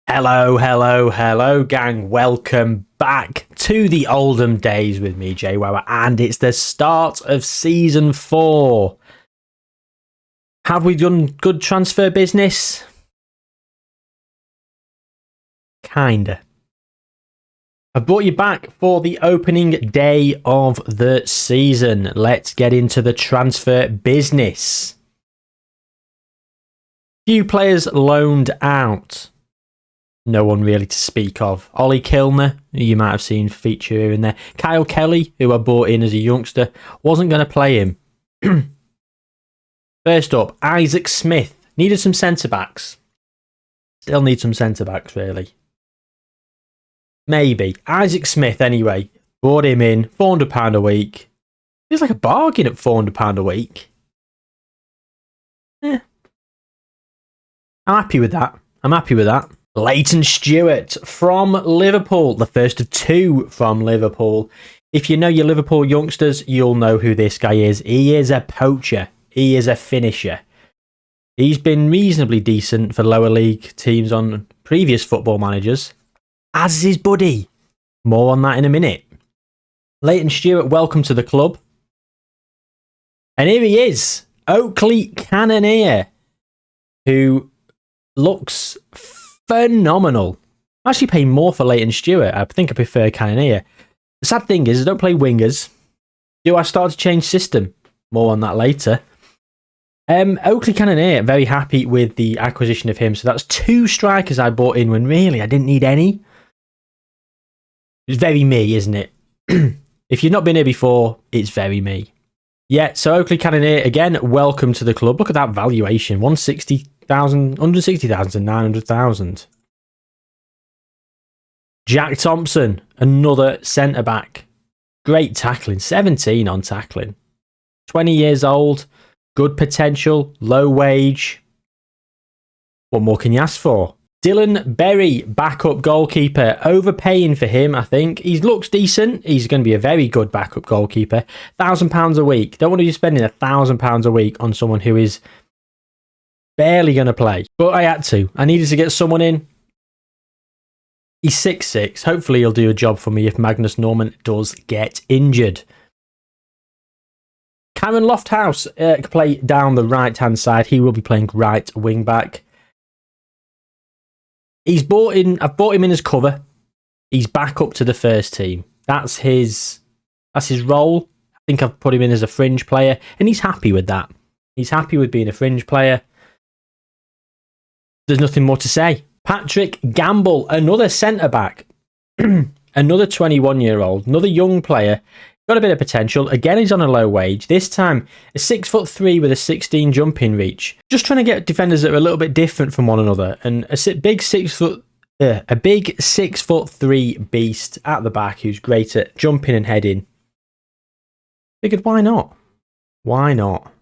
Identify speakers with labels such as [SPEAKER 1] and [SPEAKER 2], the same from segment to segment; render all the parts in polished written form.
[SPEAKER 1] Hello, hello, hello, gang. Welcome back to the Oldham days with me, Jayhuahua, and it's the start of season 4. Have we done good transfer business? Kinda. I've brought you back for the opening day of the season. Let's get into the transfer business. Few players loaned out. No one really to speak of. Ollie Kilner, who you might have seen feature here and there. Kyle Kelly, who I bought in as a youngster, wasn't going to play him. First up, Isaac Smith. Needed some centre-backs. Still need some centre-backs, really. Maybe. Isaac Smith, anyway. Brought him in. £400 a week. Feels like a bargain at £400 a week. I'm happy with that. Leighton Stewart from Liverpool, the first of 2 from Liverpool. If you know your Liverpool youngsters, you'll know who this guy is. He is a poacher. He is a finisher. He's been reasonably decent for lower league teams on previous Football Managers, as is his buddy. More on that in a minute. Leighton Stewart, welcome to the club. And here he is, Oakley Cannoneer, who looks phenomenal. I'm actually paying more for Leighton Stewart. I think I prefer Cannoneer. The sad thing is, I don't play wingers. Do I start to change system? More on that later. Oakley Cannoneer, very happy with the acquisition of him. So that's 2 strikers I bought in when really I didn't need any. It's very me, isn't it? If you've not been here before, it's very me. Yeah, so Oakley Cannoneer, again, welcome to the club. Look at that valuation. 160,000 to 900,000. Jack Thompson, another centre-back. Great tackling. 17 on tackling. 20 years old. Good potential. Low wage. What more can you ask for? Dylan Berry, backup goalkeeper. Overpaying for him, I think. He looks decent. He's going to be a very good backup goalkeeper. £1,000 a week. Don't want to be spending £1,000 a week on someone who is barely going to play. But I had to. I needed to get someone in. He's 6'6". Hopefully he'll do a job for me if Magnus Norman does get injured. Cameron Lofthouse can play down the right-hand side. He will be playing right wing-back. I've brought him in as cover. He's back up to the first team. That's his role. I think I've put him in as a fringe player, and he's happy with that. He's happy with being a fringe player. There's nothing more to say. Patrick Gamble, another centre-back. Another 21-year-old, another young player. Got a bit of potential. Again, he's on a low wage. This time, a 6'3" with a 16 jumping reach. Just trying to get defenders that are a little bit different from one another. And a big 6'3" beast at the back who's great at jumping and heading. Figured, why not? Why not?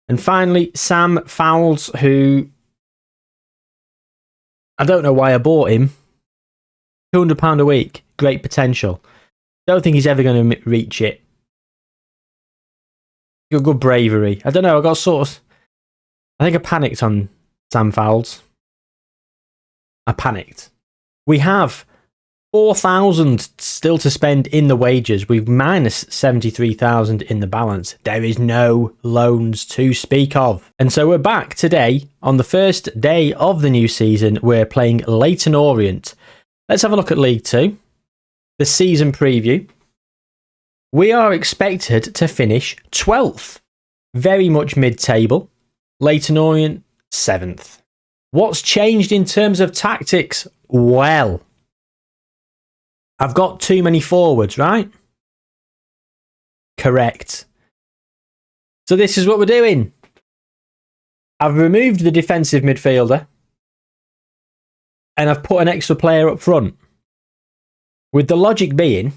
[SPEAKER 1] And finally, Sam Fowles, who I don't know why I bought him. £200 a week. Great potential. Don't think he's ever going to reach it. Got good bravery. I don't know. I think I panicked on Sam Fowles. I panicked. We have 4,000 still to spend in the wages. We've minus 73,000 in the balance. There is no loans to speak of. And so we're back today on the first day of the new season. We're playing Leyton Orient. Let's have a look at League 2. The season preview. We are expected to finish 12th. Very much mid-table. Leyton Orient, 7th. What's changed in terms of tactics? Well, I've got too many forwards, right? Correct. So this is what we're doing. I've removed the defensive midfielder. And I've put an extra player up front. With the logic being,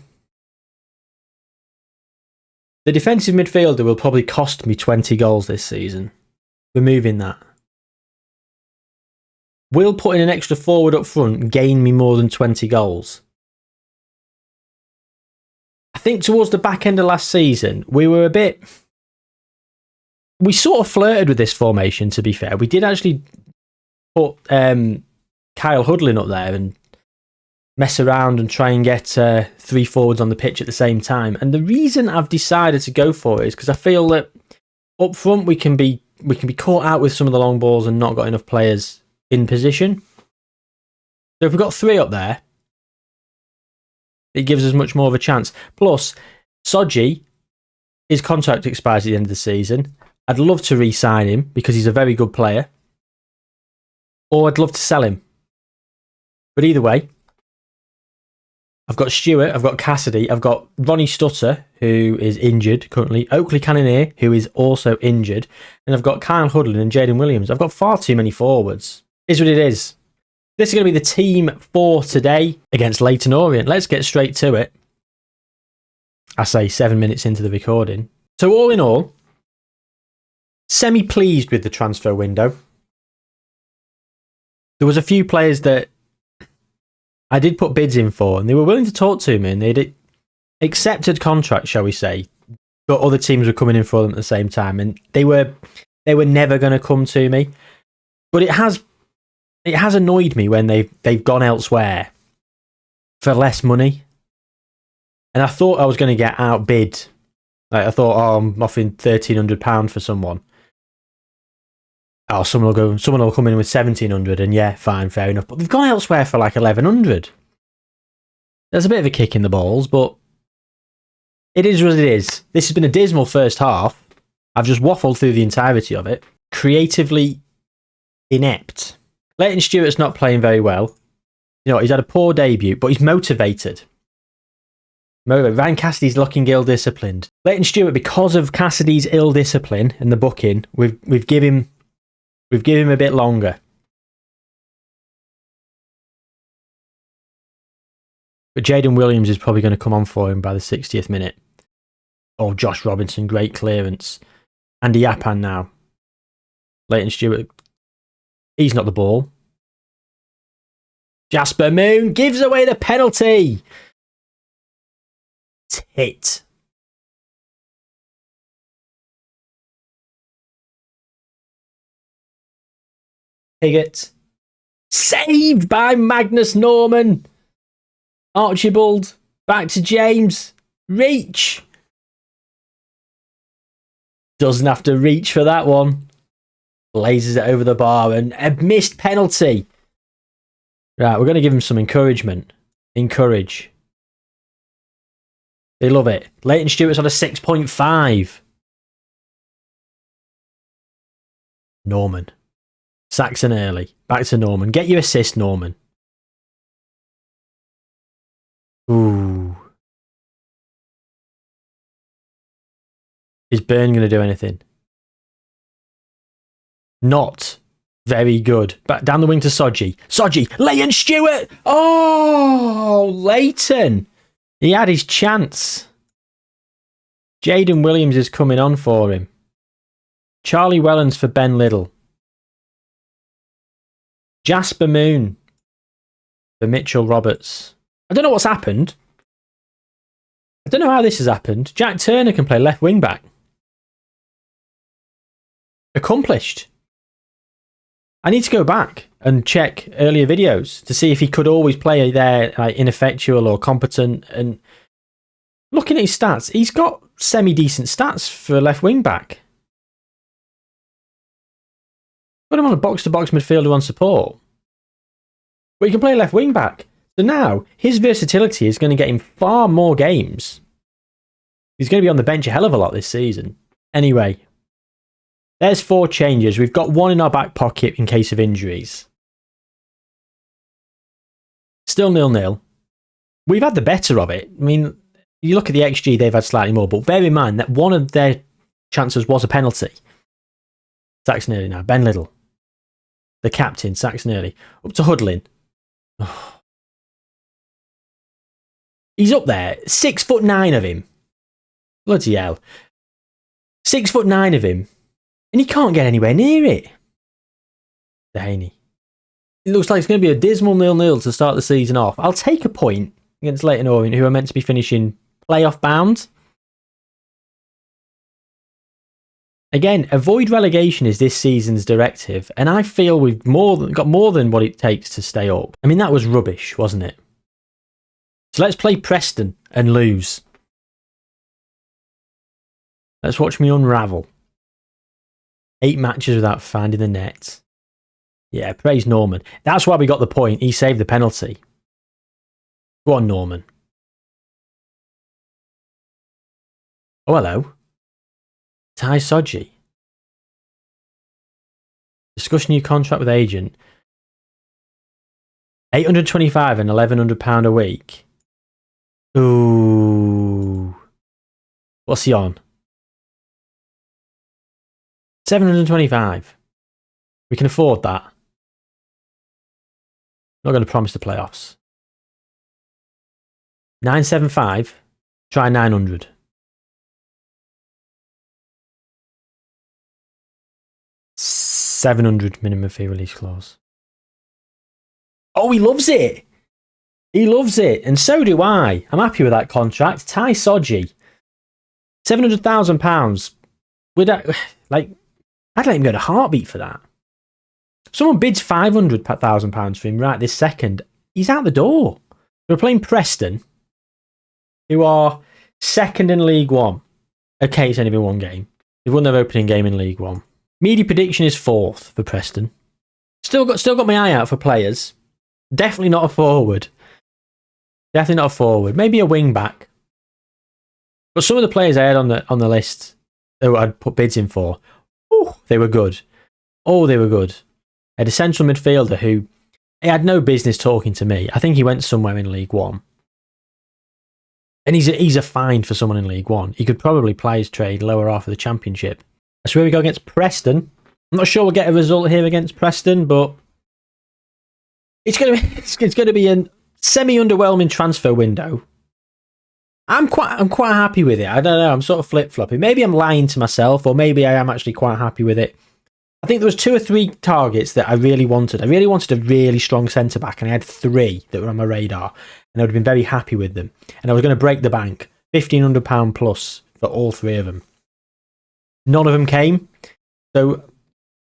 [SPEAKER 1] the defensive midfielder will probably cost me 20 goals this season. Removing that. Will putting an extra forward up front gain me more than 20 goals? I think towards the back end of last season, we sort of flirted with this formation, to be fair. We did actually put Kyle Hudlin up there and mess around and try and get 3 forwards on the pitch at the same time. And the reason I've decided to go for it is because I feel that up front we can be caught out with some of the long balls and not got enough players in position. So if we've got 3 up there, it gives us much more of a chance. Plus, Soji, his contract expires at the end of the season. I'd love to re-sign him because he's a very good player. Or I'd love to sell him. But either way, I've got Stewart, I've got Cassidy, I've got Ronnie Stutter, who is injured currently, Oakley Cannoneer, who is also injured, and I've got Kyle Hudlin and Jaden Williams. I've got far too many forwards. Is what it is. This is going to be the team for today against Leyton Orient. Let's get straight to it. I say 7 minutes into the recording. So all in all, semi-pleased with the transfer window. There was a few players that I did put bids in for, and they were willing to talk to me, and they'd accepted contracts, shall we say, but other teams were coming in for them at the same time, and they were never going to come to me. But it has annoyed me when they've gone elsewhere for less money, and I thought I was going to get outbid. Like I thought, oh, I'm offering £1,300 for someone. Oh, someone will come in with 1,700, and yeah, fine, fair enough. But they've gone elsewhere for like 1,100. There's a bit of a kick in the balls, but it is what it is. This has been a dismal first half. I've just waffled through the entirety of it. Creatively inept. Leighton Stewart's not playing very well. You know, he's had a poor debut, but he's motivated. Ryan Cassidy's looking ill-disciplined. Leighton Stewart, because of Cassidy's ill-discipline and the booking, we've given him a bit longer. But Jaden Williams is probably going to come on for him by the 60th minute. Oh, Josh Robinson, great clearance. Andy Yapan now. Leighton Stewart, he's not the ball. Jasper Moon gives away the penalty. Tit. Higgett. Saved by Magnus Norman. Archibald. Back to James. Reach. Doesn't have to reach for that one. Blazes it over the bar and a missed penalty. Right, we're going to give him some encouragement. Encourage. They love it. Leighton Stewart's on a 6.5. Norman. Saxon early. Back to Norman. Get your assist, Norman. Ooh. Is Byrne going to do anything? Not very good. Back down the wing to Soji. Soji. Leighton Stewart. Oh, Leighton. He had his chance. Jaden Williams is coming on for him. Charlie Wellens for Ben Liddell. Jasper Moon for Mitchell Roberts. I don't know what's happened. I don't know how this has happened. Jack Turner can play left wing back. Accomplished. I need to go back and check earlier videos to see if he could always play there like ineffectual or competent. And looking at his stats, he's got semi-decent stats for a left wing back. Put him on a box-to-box midfielder on support. But he can play left wing back. So now, his versatility is going to get him far more games. He's going to be on the bench a hell of a lot this season. Anyway, there's 4 changes. We've got 1 in our back pocket in case of injuries. Still 0-0. We've had the better of it. I mean, you look at the XG, they've had slightly more. But bear in mind that one of their chances was a penalty. Saxon early now. Ben Liddell. The captain, Saxon early. Up to Hudlin. Oh. He's up there. 6'9" of him. Bloody hell. 6'9" of him. And he can't get anywhere near it. Dehaney. It looks like it's going to be a dismal 0-0 to start the season off. I'll take a point against Leyton Orient, who are meant to be finishing playoff bound. Again, avoid relegation is this season's directive, and I feel we've got more than what it takes to stay up. I mean, that was rubbish, wasn't it? So let's play Preston and lose. Let's watch me unravel. 8 matches without finding the net. Yeah, praise Norman. That's why we got the point. He saved the penalty. Go on, Norman. Oh, hello. Ty Sodji. Discuss new contract with agent. 825 and £1,100 a week. Ooh. What's he on? 725. We can afford that. Not going to promise the playoffs. 975. Try 900. $700 minimum fee release clause. Oh, he loves it. He loves it, and so do I. I'm happy with that contract. Ty Sodji, £700,000. I'd let him go to heartbeat for that. Someone bids £500,000 for him right this second. He's out the door. We're playing Preston, who are second in League One. Okay, it's only been one game. They've won their opening game in League One. Media prediction is 4th for Preston. Still got my eye out for players. Definitely not a forward. Definitely not a forward. Maybe a wing back. But some of the players I had on the list that I'd put bids in for, they were good. Oh, they were good. I had a central midfielder who he had no business talking to me. I think he went somewhere in League One. And he's a find for someone in League One. He could probably play his trade lower half of the Championship. That's where we go against Preston. I'm not sure we'll get a result here against Preston, but it's going to be a semi-underwhelming transfer window. I'm quite happy with it. I don't know. I'm sort of flip-flopping. Maybe I'm lying to myself, or maybe I am actually quite happy with it. I think there was 2 or 3 targets that I really wanted. I really wanted a really strong centre-back, and I had 3 that were on my radar, and I would have been very happy with them. And I was going to break the bank, £1,500 plus for all 3 of them. None of them came, so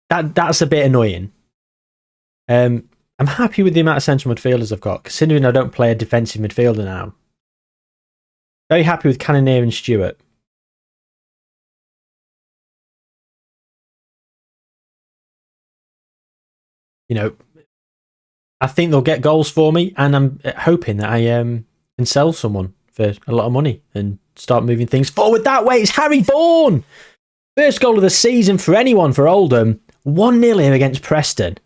[SPEAKER 1] that's a bit annoying. I'm happy with the amount of central midfielders I've got, considering I don't play a defensive midfielder now. Very happy with Cannoneer and Stewart. You know, I think they'll get goals for me, and I'm hoping that I can sell someone for a lot of money and start moving things forward that way. It's Harry Vaughan! First goal of the season for anyone for Oldham. 1-0 here against Preston.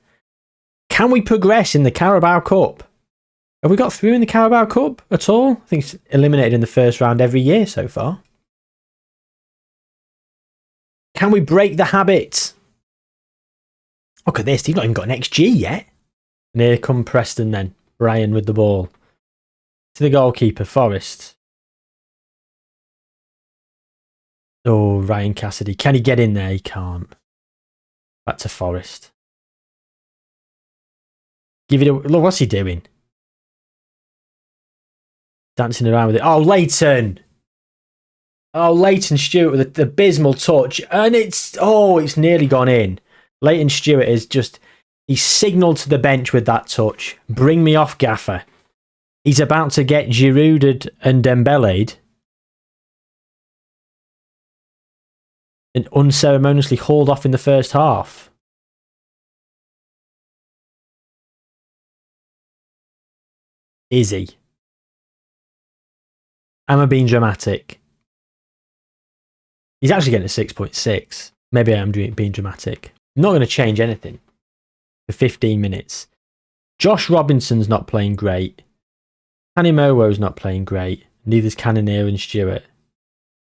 [SPEAKER 1] Can we progress in the Carabao Cup? Have we got through in the Carabao Cup at all? I think it's eliminated in the first round every year so far. Can we break the habit? Look at this. He's not even got an XG yet. And here come Preston then. Brian with the ball. To the goalkeeper, Forrest. Oh, Ryan Cassidy. Can he get in there? He can't. Back to Forrest. Give it a look. What's he doing? Dancing around with it. Oh, Leighton. Oh, Leighton Stewart with the abysmal touch. And it's nearly gone in. Leighton Stewart is just, he signalled to the bench with that touch. Bring me off, Gaffer. He's about to get Girouded and Dembele'd. And unceremoniously hauled off in the first half. Is he? Am I being dramatic? He's actually getting a 6.6. Maybe I am being dramatic. I'm not going to change anything for 15 minutes. Josh Robinson's not playing great. Kanimowo's not playing great. Neither's Cannoneer and Stewart.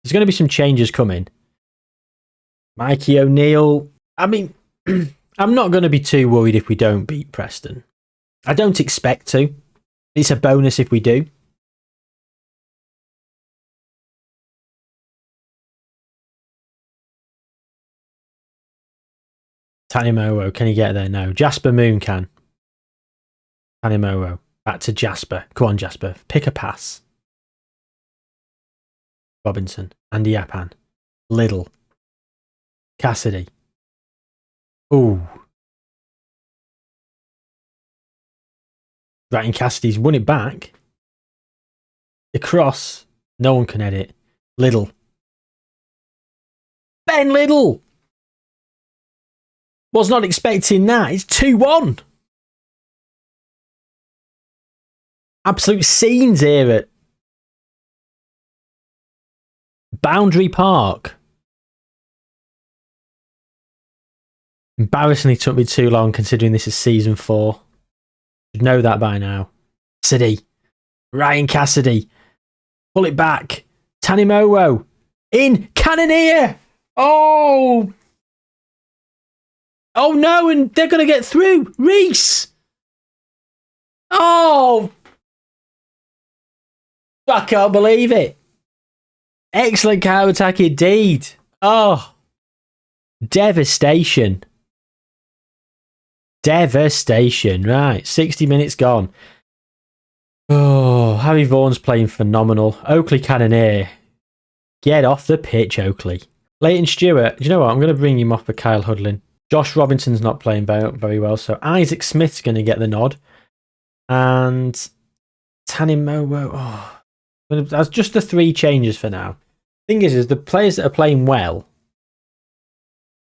[SPEAKER 1] There's going to be some changes coming. Mikey O'Neill. I mean, I'm not going to be too worried if we don't beat Preston. I don't expect to. It's a bonus if we do. Tanimowo, can he get there? No. Jasper Moon can. Tanimowo. Back to Jasper. Come on, Jasper. Pick a pass. Robinson. Andy Yappan. Little. Cassidy. Ooh. Right, and Cassidy's won it back. The cross. No one can edit. Little. Ben Little! Was not expecting that. It's 2-1. Absolute scenes here at Boundary Park. Embarrassingly took me too long considering this is season 4. Should know that by now. Cassidy. Ryan Cassidy. Pull it back. Tanimowo. In. Cannoneer. Oh. Oh no, and they're going to get through. Reese. Oh. I can't believe it. Excellent counter attack indeed. Oh. Devastation. Devastation. Right, 60 minutes gone. Oh, Harry Vaughan's playing phenomenal. Oakley Cannoneer. Get off the pitch, Oakley. Leighton Stewart. Do you know what? I'm going to bring him off for Kyle Hudlin. Josh Robinson's not playing very well, so Isaac Smith's going to get the nod. And Tanimowo. Oh, that's just the 3 changes for now. Thing is the players that are playing well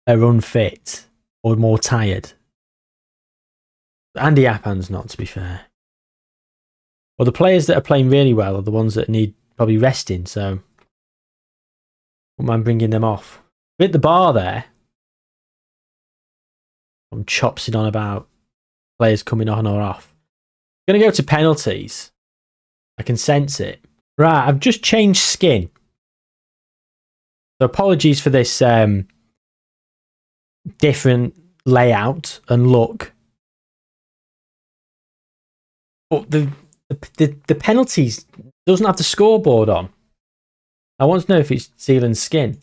[SPEAKER 1] are unfit or more tired. Andy Appan's not, to be fair. Well, the players that are playing really well are the ones that need probably resting, so wouldn't mind bringing them off. Hit the bar there. I'm chopsing on about players coming on or off. I'm going to go to penalties. I can sense it. Right, I've just changed skin. So apologies for this different layout and look. But the penalties doesn't have the scoreboard on. I want to know if it's Zealand's skin.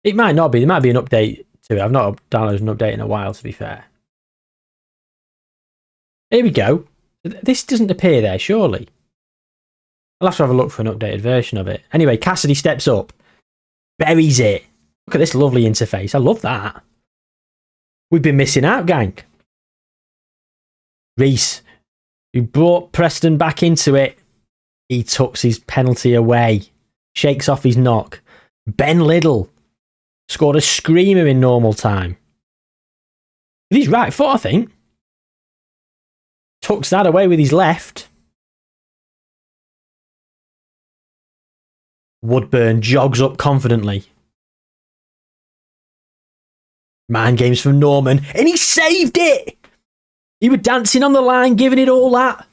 [SPEAKER 1] It might not be. There might be an update to it. I've not downloaded an update in a while, to be fair. Here we go. This doesn't appear there, surely. I'll have to have a look for an updated version of it. Anyway, Cassidy steps up. Buries it. Look at this lovely interface. I love that. We've been missing out, gang. Reese, who brought Preston back into it. He tucks his penalty away. Shakes off his knock. Ben Little scored a screamer in normal time. With his right foot, I think. Tucks that away with his left. Woodburn jogs up confidently. Man games from Norman, and he saved it! He was dancing on the line, giving it all that.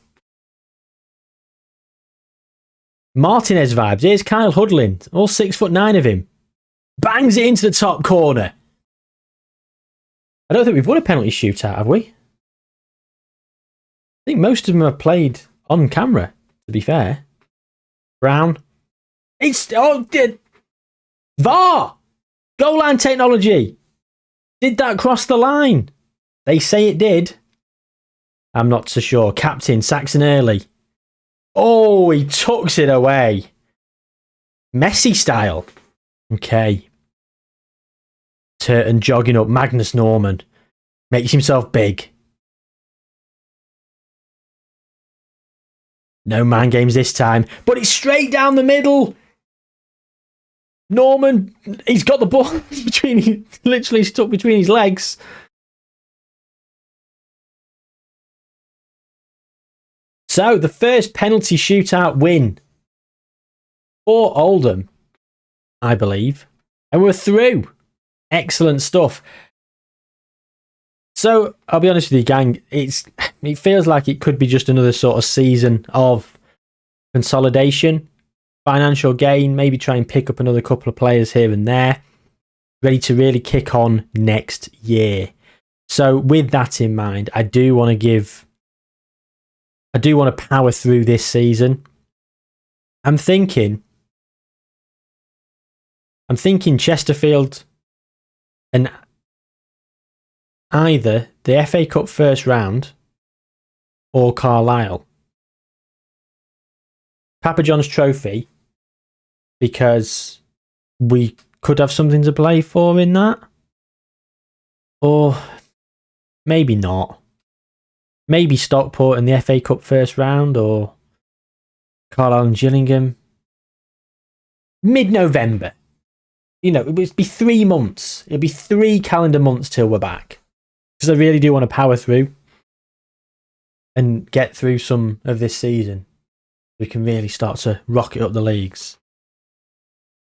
[SPEAKER 1] Martinez vibes. Here's Kyle Hudlin, all 6'9" of him. Bangs it into the top corner. I don't think we've won a penalty shootout, have we? I think most of them have played on camera, to be fair. Brown. It's... Oh, VAR! Goal line technology! Did that cross the line? They say it did. I'm not so sure. Captain, Saxon Early. Oh, he tucks it away. Messi style. Okay. Turton jogging up. Magnus Norman. Makes himself big. No man games this time. But it's straight down the middle. Norman, he's got the ball between, literally stuck between his legs. So, the first penalty shootout win for Oldham, I believe. And we're through. Excellent stuff. So, I'll be honest with you, gang, it feels like it could be just another sort of season of consolidation. Financial gain, maybe try and pick up another couple of players here and there, ready to really kick on next year. So with that in mind, I do want to power through this season. I'm thinking Chesterfield and either the FA Cup first round or Carlisle. Papa John's Trophy, because we could have something to play for in that. Or maybe not. Maybe Stockport in the FA Cup first round, or Carlisle and Gillingham. Mid-November. You know, it would be 3 months. It'll be 3 calendar months till we're back. Because I really do want to power through and get through some of this season. We can really start to rocket up the leagues.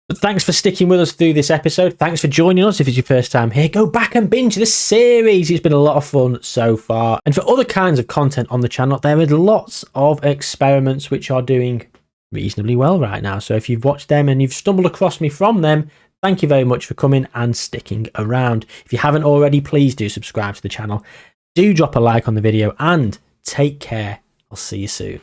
[SPEAKER 1] But thanks for sticking with us through this episode. Thanks for joining us. If it's your first time here, go back and binge the series. It's been a lot of fun so far. And for other kinds of content on the channel, there are lots of experiments which are doing reasonably well right now. So if you've watched them and you've stumbled across me from them, thank you very much for coming and sticking around. If you haven't already, please do subscribe to the channel. Do drop a like on the video and take care. I'll see you soon.